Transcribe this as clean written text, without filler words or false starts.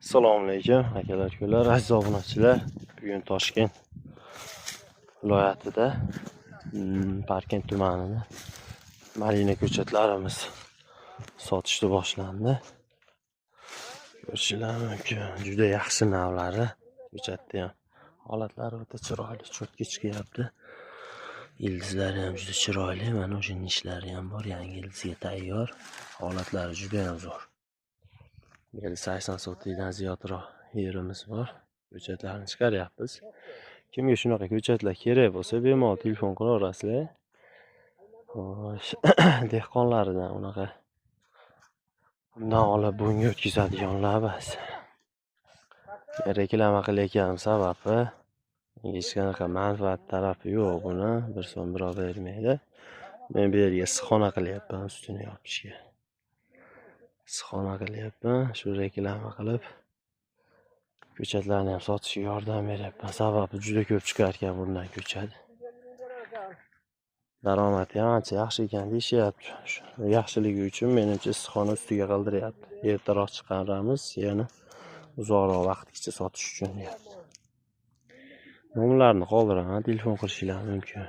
Assalomu alaykum akalar ukalar, aziz obunachilar. Bugun Toshkent viloyatida Parkent tumanida malina ko'chatlarimiz sotishga boshlandi. Ko'rishingiz mumkin. Juda yaxshi navlari. Ko'chatda ham holatlari o'ta chiroyli, cho'tga chiqyapti. Ildizlari ham juda chiroyli. Mana o'sha nishlari ham bor, yangi ildizga tayyor. Holatlari juda ham zo'r. 80 sotikdan ziyodroq yerimiz bor. Ko'chatlarni chiqaryapmiz. Kimga shunaqa ko'chatlar kerak bo'lsa, bemalol telefon qila olasizlar. Xo'sh, dehqonlaridan unaqa bundan olib bunga o'tkazadiganlar bas. Reklama qilayotganim sababi hech qanaqa manfaat tarafi yo'q buni. Bir so'm birov bermaydi. Men bu yerga issiqxona qilyapman, ustini yopishga. Issiqxona qilyapman, shu reklama qilib ko'chatlarni ham sotishga yordam beryapman. Sababi juda ko'p chiqar ekan bundan ko'chat. Daromadi ham ancha yaxshi ekan deyishyapti. Yaxshiligi uchun menimcha issiqxona ustiga qildiryapti. Ertaroq chiqaramiz, yana uzoqroq vaqtgacha sotish uchun deyapti. Nomerlarni qoldiraman, telefon qilishingiz mumkin.